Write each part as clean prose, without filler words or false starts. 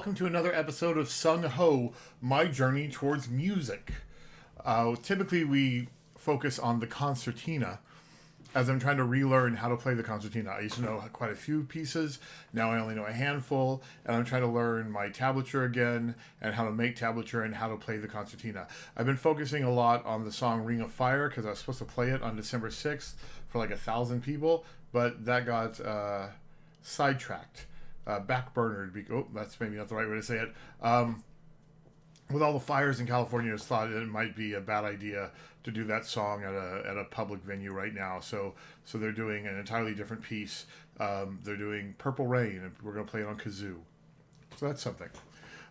welcome to another episode of Sung Ho, My Journey Towards Music. Typically, we focus on the concertina as I'm trying to relearn how to play the concertina. I used to know quite a few pieces, now I only know a handful, and I'm trying to learn my tablature again, and how to make tablature, and how to play the concertina. I've been focusing a lot on the song Ring of Fire, because I was supposed to play it on December 6th for like 1,000 people, but that got sidetracked. Backburnered. Oh, that's maybe not the right way to say it. With all the fires in California, I thought it might be a bad idea to do that song at a public venue right now. So they're doing an entirely different piece. They're doing Purple Rain, and we're going to play it on kazoo. So that's something.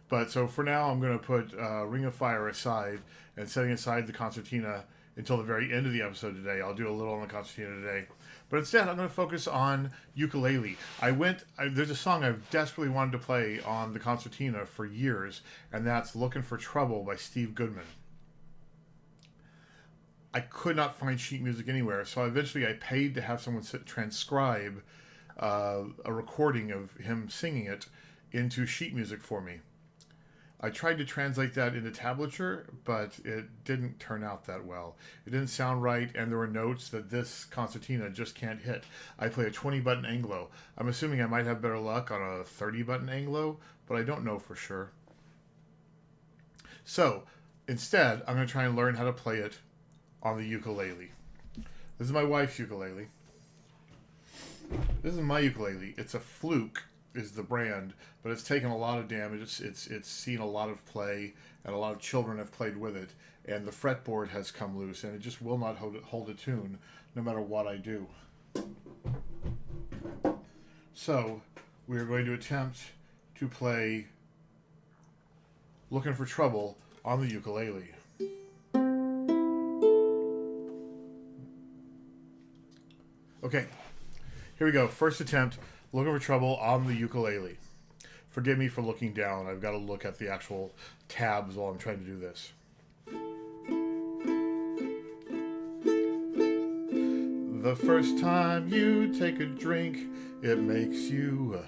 But so for now, I'm going to put Ring of Fire aside and setting aside the concertina until the very end of the episode today. I'll do a little on the concertina today. But instead, I'm going to focus on ukulele. There's a song I've desperately wanted to play on the concertina for years, and that's Lookin for Trouble by Steve Goodman. I could not find sheet music anywhere, so eventually I paid to have someone transcribe a recording of him singing it into sheet music for me. I tried to translate that into tablature, but it didn't turn out that well. It didn't sound right, and there were notes that this concertina just can't hit. I play a 20-button Anglo. I'm assuming I might have better luck on a 30-button Anglo, but I don't know for sure. So, instead, I'm going to try and learn how to play it on the ukulele. This is my wife's ukulele. This is my ukulele. It's a Fluke, is the brand, but it's taken a lot of damage. It's seen a lot of play, and a lot of children have played with it, and the fretboard has come loose, and it just will not hold a tune no matter what I do. So we are going to attempt to play Looking for Trouble on the ukulele. Okay, here we go. First attempt. Looking for Trouble on the ukulele. Forgive me for looking down. I've got to look at the actual tabs while I'm trying to do this. The first time you take a drink, it makes you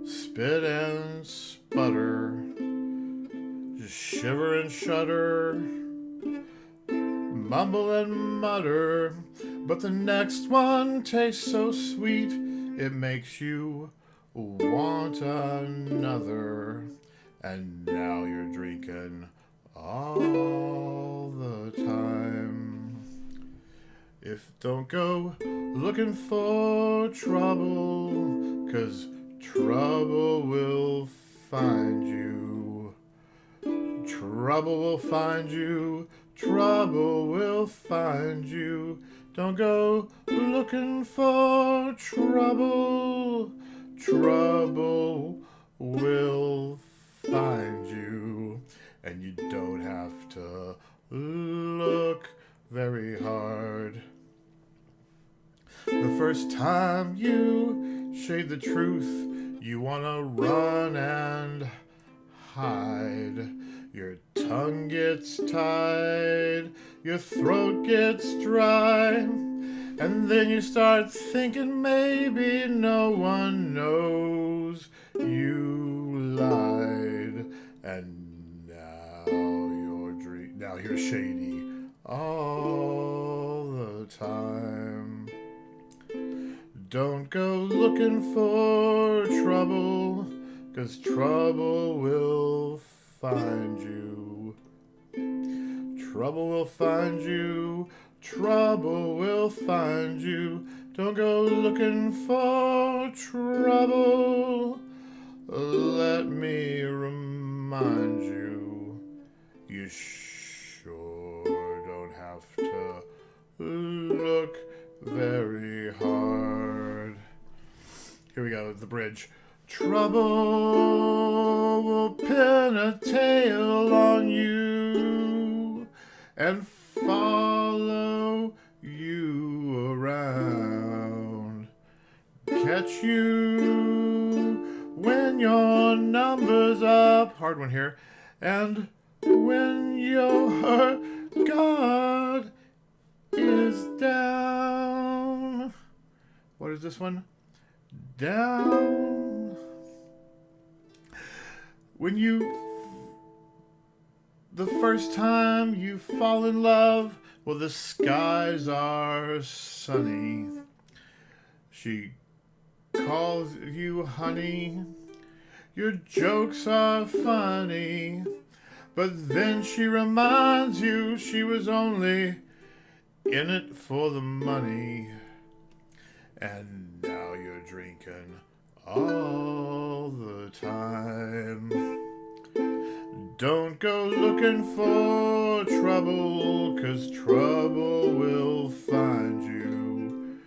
spit and sputter, just shiver and shudder, mumble and mutter. But the next one tastes so sweet, it makes you want another, and now you're drinking all the time. Don't go looking for trouble, 'cause trouble will find you. Trouble will find you. Trouble will find you. Don't go looking for trouble. Trouble will find you. And you don't have to look very hard. The first time you shade the truth, you wanna run and hide. Your tongue gets tied, your throat gets dry, and then you start thinking maybe no one knows you lied. And now you're shady all the time. Don't go looking for trouble, 'cause trouble will find you. Trouble will find you. Trouble will find you. Don't go looking for trouble. Let me remind you, you sure don't have to look very hard. Here we go, the bridge. Trouble will pin a tail on you and follow you around. Catch you when your number's up. Hard one here. And when your guard is down. What is this one? Down. When the first time you fall in love, well, the skies are sunny. She calls you honey. Your jokes are funny. But then she reminds you she was only in it for the money. And now you're drinking all the time. Don't go looking for trouble, 'cause trouble will find you.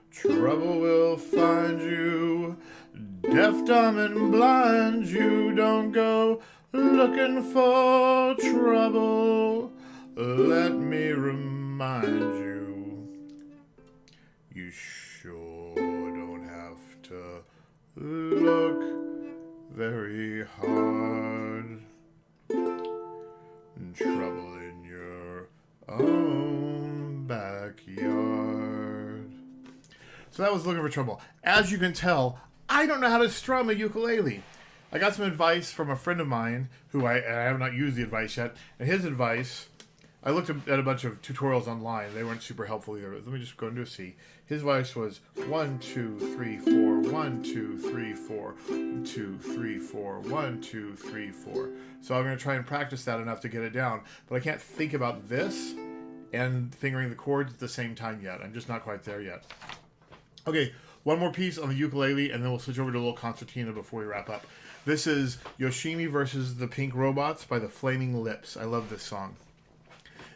Trouble will find you. Deaf, dumb, and blind, you don't go looking for trouble. Let me remind you, you sure don't have to look very hard. Trouble in your own backyard. So that was Looking for Trouble. As you can tell, I don't know how to strum a ukulele. I got some advice from a friend of mine who I have not used the advice yet. And his advice, I looked at a bunch of tutorials online. They weren't super helpful either. Let me just go into a C. His advice was 1, 2, 3, 4, 1, 2, 3, 4, 1, 2, 3, 4, 1, 2, 3, 4. So I'm going to try and practice that enough to get it down. But I can't think about this and fingering the chords at the same time yet. I'm just not quite there yet. Okay, one more piece on the ukulele, and then we'll switch over to a little concertina before we wrap up. This is Yoshimi versus the Pink Robots by the Flaming Lips. I love this song.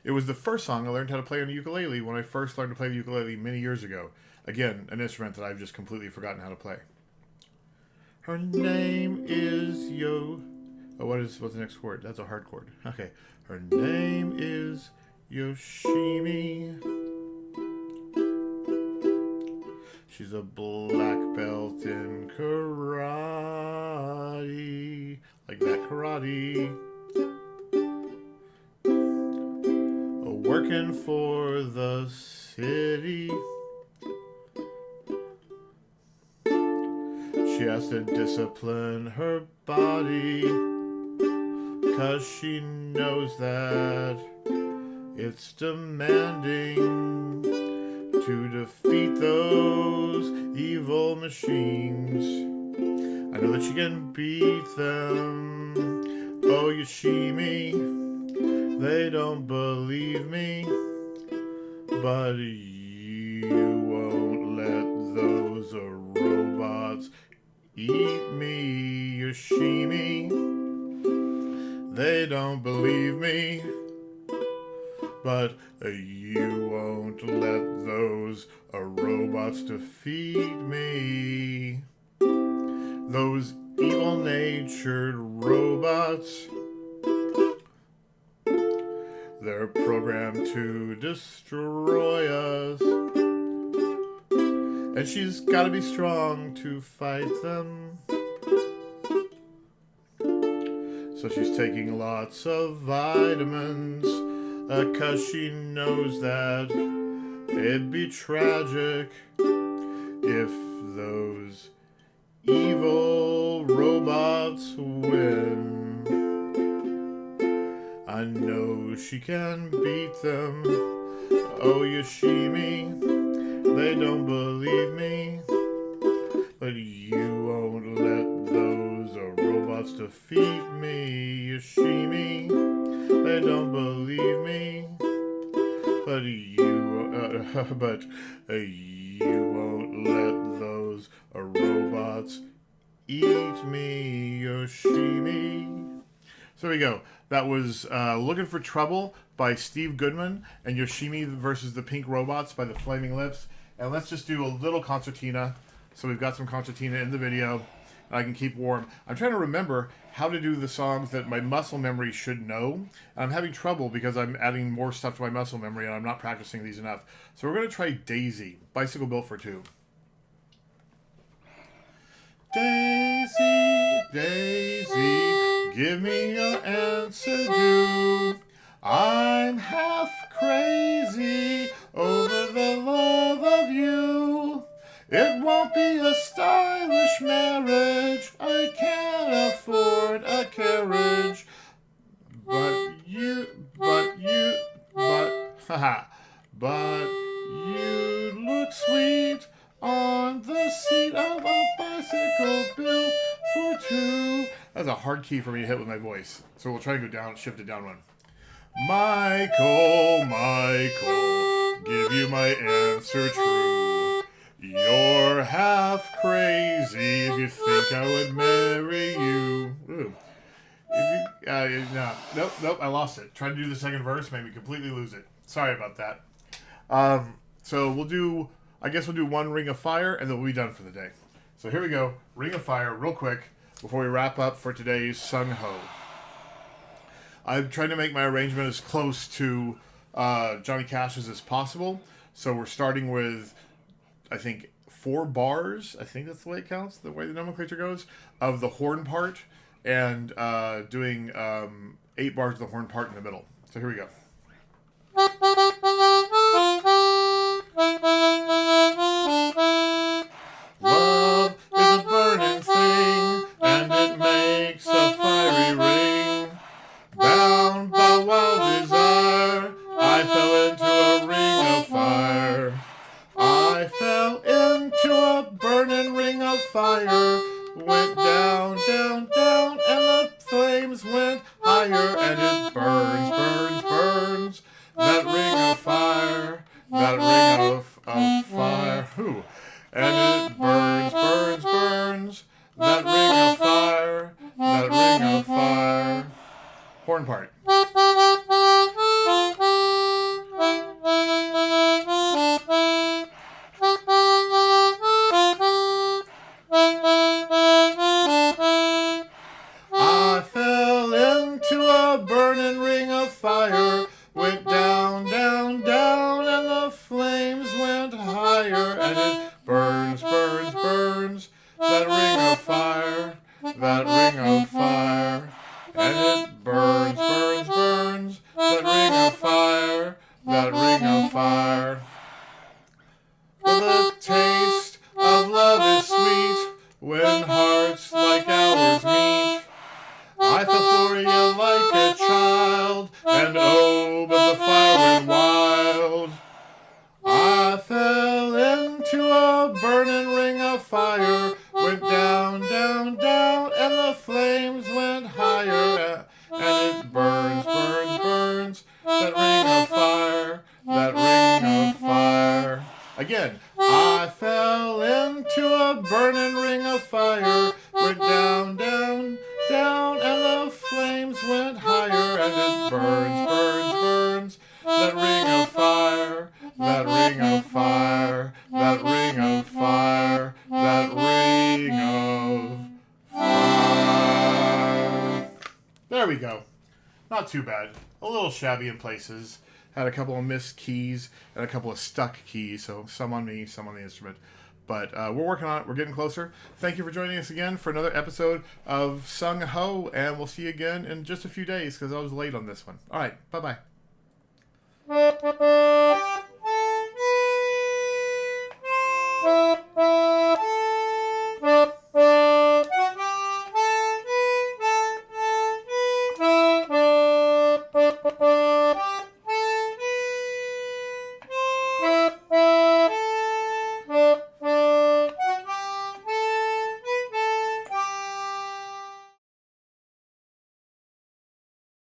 It was the first song I learned how to play on the ukulele when I first learned to play the ukulele many years ago. Again, an instrument that I've just completely forgotten how to play. Her name is what's the next chord? That's a hard chord. Okay. Her name is Yoshimi. She's a black belt in karate. Like that karate. Working for the city. She has to discipline her body, 'cause she knows that it's demanding to defeat those evil machines. I know that she can beat them. Oh, Yoshimi. They don't believe me, but you won't let those robots eat me, Yoshimi. They don't believe me, but you won't let those robots defeat me. Those evil-natured robots, they're programmed to destroy us. And she's got to be strong to fight them. So she's taking lots of vitamins, 'cause she knows that it'd be tragic if those evil robots win. I know she can beat them. Oh, Yoshimi, they don't believe me, but you won't let those robots defeat me, Yoshimi. They don't believe me, but you won't let those robots eat me, Yoshimi. So there we go. That was Looking for Trouble by Steve Goodman and Yoshimi versus the Pink Robots by the Flaming Lips. And let's just do a little concertina. So we've got some concertina in the video, and I can keep warm. I'm trying to remember how to do the songs that my muscle memory should know. And I'm having trouble because I'm adding more stuff to my muscle memory, and I'm not practicing these enough. So we're going to try Daisy, Bicycle Built for Two. Daisy, Daisy, give me your answer due. I'm half crazy over the love of you. It won't be a stylish marriage. I can't afford a carriage. Haha. But you look sweet on the seat of a bicycle built for two. That's a hard key for me to hit with my voice. So we'll try to go down, shift it down one. Michael, Michael, give you my answer true. You're half crazy if you think I would marry you. Ooh. Nope, I lost it. Tried to do the second verse, made me completely lose it. Sorry about that. So we'll do one Ring of Fire, and then we'll be done for the day. So here we go, Ring of Fire, real quick, before we wrap up for today's Sung Ho. I've tried to make my arrangement as close to Johnny Cash's as possible. So we're starting with, I think, 4 bars. I think that's the way it counts, the way the nomenclature goes, of the horn part, and doing 8 bars of the horn part in the middle. So here we go. Love is a burning thing, and it makes a fiery ring. Bound by wild desire, I fell into a ring of fire. I fell into a burning ring of fire. Went down, down, down, and the flames went higher, and it burns, burns, burns. That ring of fire, that ring of fire. Whew. And it burns, burns, burns. That ring of fire, that ring of fire. Horn part. I fell into a burning ring of fire, went down, down, down, and the flames went higher, and it burns, burns, burns. That ring of fire, that ring of fire. And it burns, burns, burns. That ring of fire, that ring of fire. For the taste of love is sweet when hearts like ours meet. I fell for you like a child, and oh, but the fire went wild. I fell into a burning ring of fire, went down, down, down, and the flames went higher, and it burns, burns, burns. That ring of fire, that ring of fire. Again, I fell into a burning ring of fire, went down, down, down, and the flames went higher, and it burns, burns, burns. That ring of fire, that ring of fire, that ring of fire, that ring of fire. There we go. Not too bad. A little shabby in places. Had a couple of missed keys and a couple of stuck keys, so some on me, some on the instrument. But we're working on it. We're getting closer. Thank you for joining us again for another episode of Sung Ho, and we'll see you again in just a few days because I was late on this one. All right, bye-bye.